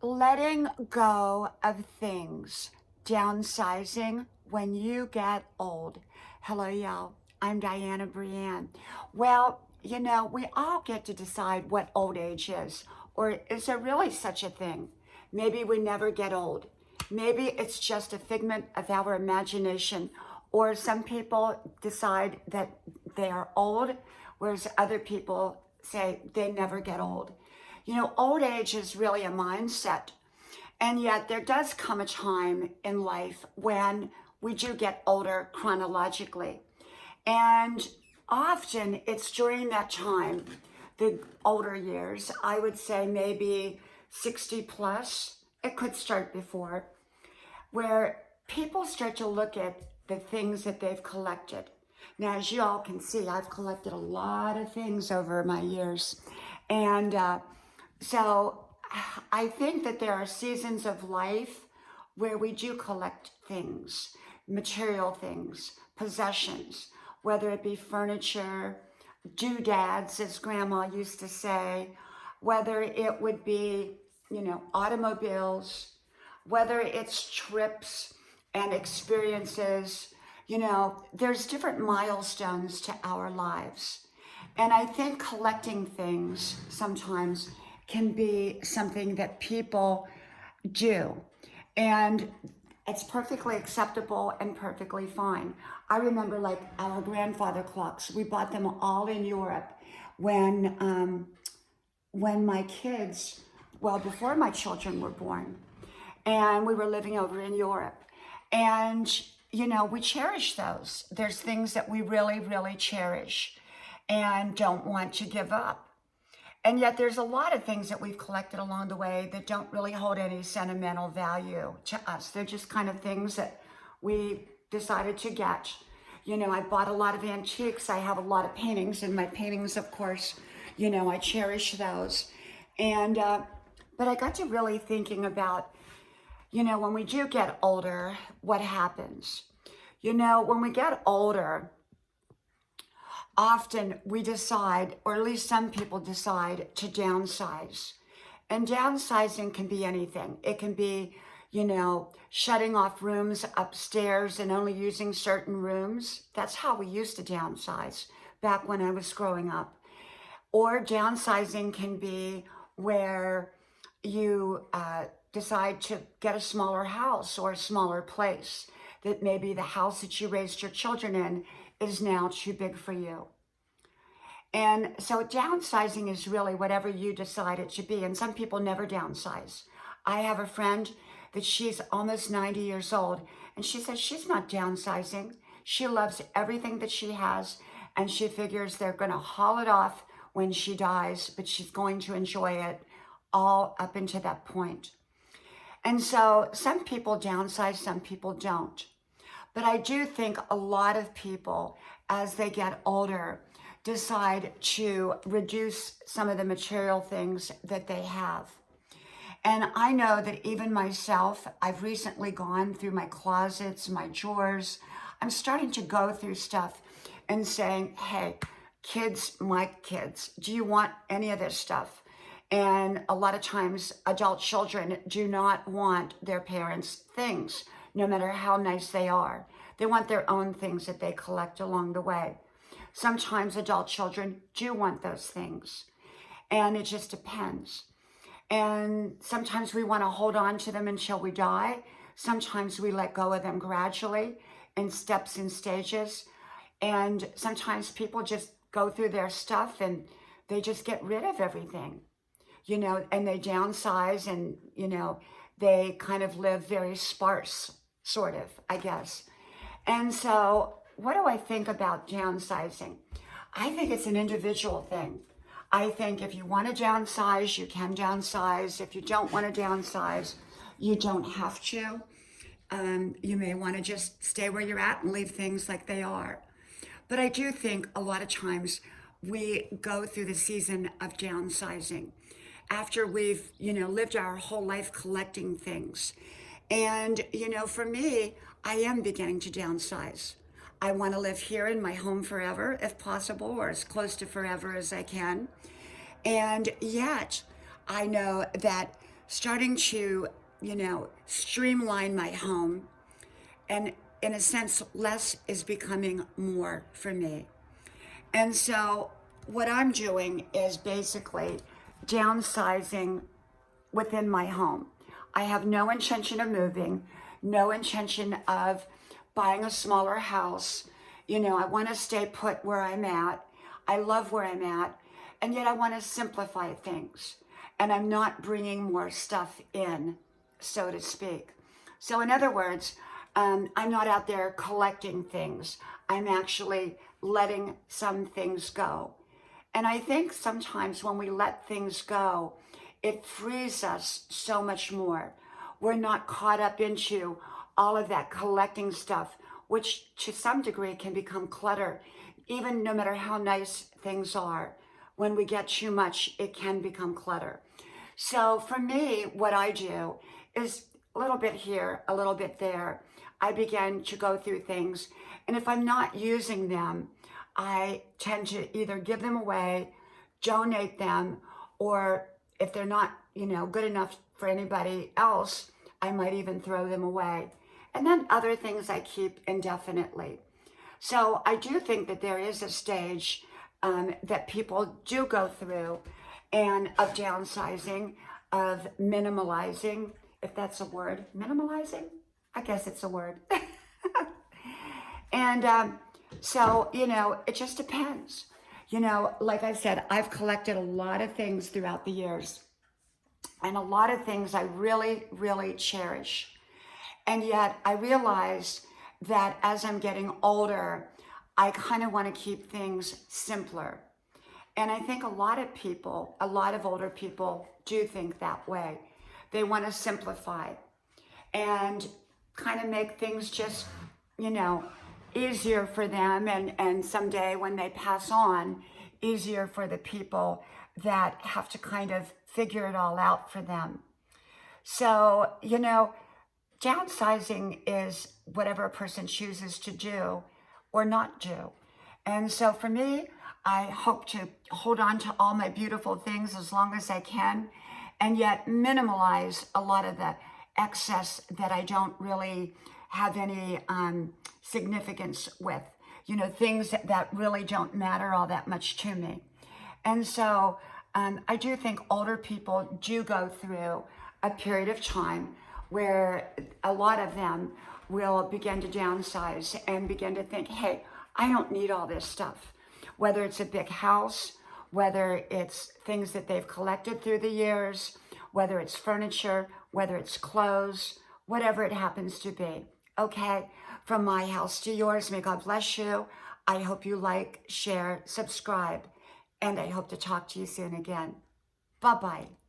Letting go of things, downsizing when you get old. Hello, y'all. I'm Diana Brienne. Well, we all get to decide what old age is, or is there really such a thing? Maybe we never get old. Maybe it's just a figment of our imagination, or some people decide that they are old, whereas other people say they never get old. Old age is really a mindset. And yet, there does come a time in life when we do get older chronologically. And often it's during that time, the older years, I would say maybe 60 plus, it could start before, where people start to look at the things that they've collected. Now, as you all can see, I've collected a lot of things over my years. And so I think that there are seasons of life where we do collect things, material things, possessions, whether it be furniture, doodads, as grandma used to say, whether it would be, automobiles, whether it's trips and experiences. There's different milestones to our lives. And I think collecting things sometimes can be something that people do. And it's perfectly acceptable and perfectly fine. I remember like our grandfather clocks, we bought them all in Europe when my kids, well, before my children were born, and we were living over in Europe. And, we cherish those. There's things that we really, really cherish and don't want to give up. And yet there's a lot of things that we've collected along the way that don't really hold any sentimental value to us. They're just kind of things that we decided to get. I bought a lot of antiques. I have a lot of paintings, and my paintings, of course, I cherish those. And, but I got to really thinking about, when we do get older, what happens? When we get older, often we decide, or at least some people decide, to downsize. And downsizing can be anything. It can be, shutting off rooms upstairs and only using certain rooms. That's how we used to downsize back when I was growing up. Or downsizing can be where you decide to get a smaller house or a smaller place, that maybe the house that you raised your children in is now too big for you. And so downsizing is really whatever you decide it to be. And some people never downsize. I have a friend that she's almost 90 years old, and she says she's not downsizing. She loves everything that she has, and she figures they're going to haul it off when she dies, but she's going to enjoy it all up until that point. And so some people downsize, some people don't. But I do think a lot of people, as they get older, decide to reduce some of the material things that they have. And I know that even myself, I've recently gone through my closets, my drawers. I'm starting to go through stuff and saying, hey, kids, my kids, do you want any of this stuff? And a lot of times adult children do not want their parents' things, no matter how nice they are. They want their own things that they collect along the way. Sometimes adult children do want those things, and it just depends. And sometimes we want to hold on to them until we die. Sometimes we let go of them gradually in steps and stages. And sometimes people just go through their stuff and they just get rid of everything, and they downsize, and, they kind of live very sparse, sort of, I guess. And so what do I think about downsizing? I think it's an individual thing. I think if you want to downsize, you can downsize. If you don't want to downsize, you don't have to. You may want to just stay where you're at and leave things like they are. But I do think a lot of times we go through the season of downsizing after we've, lived our whole life collecting things. And, for me, I am beginning to downsize. I want to live here in my home forever, if possible, or as close to forever as I can. And yet, I know that starting to, streamline my home. And in a sense, less is becoming more for me. And so what I'm doing is basically downsizing within my home. I have no intention of moving, no intention of buying a smaller house. I want to stay put where I'm at. I love where I'm at, and yet I want to simplify things. And I'm not bringing more stuff in, so to speak. So, in other words, I'm not out there collecting things. I'm actually letting some things go. And I think sometimes when we let things go, it frees us so much more. We're not caught up into all of that collecting stuff, which to some degree can become clutter. Even no matter how nice things are, when we get too much, it can become clutter. So for me, what I do is a little bit here, a little bit there. I begin to go through things, and if I'm not using them, I tend to either give them away, donate them, or if they're not, good enough for anybody else, I might even throw them away. And then other things I keep indefinitely. So I do think that there is a stage that people do go through, and of downsizing, of minimalizing, if that's a word. Minimalizing? I guess it's a word. And so, it just depends. Like I said, I've collected a lot of things throughout the years, and a lot of things I really, really cherish. And yet I realized that as I'm getting older, I kind of want to keep things simpler. And I think a lot of older people do think that way. They want to simplify and kind of make things just, easier for them. And someday when they pass on, easier for the people that have to kind of figure it all out for them. So, downsizing is whatever a person chooses to do or not do. And so for me, I hope to hold on to all my beautiful things as long as I can, and yet minimalize a lot of the excess that I don't really have any significance with, things that really don't matter all that much to me. And so I do think older people do go through a period of time where a lot of them will begin to downsize and begin to think, hey, I don't need all this stuff. Whether it's a big house, whether it's things that they've collected through the years, whether it's furniture, whether it's clothes, whatever it happens to be. Okay, from my house to yours, may God bless you. I hope you like, share, subscribe, and I hope to talk to you soon again. Bye-bye.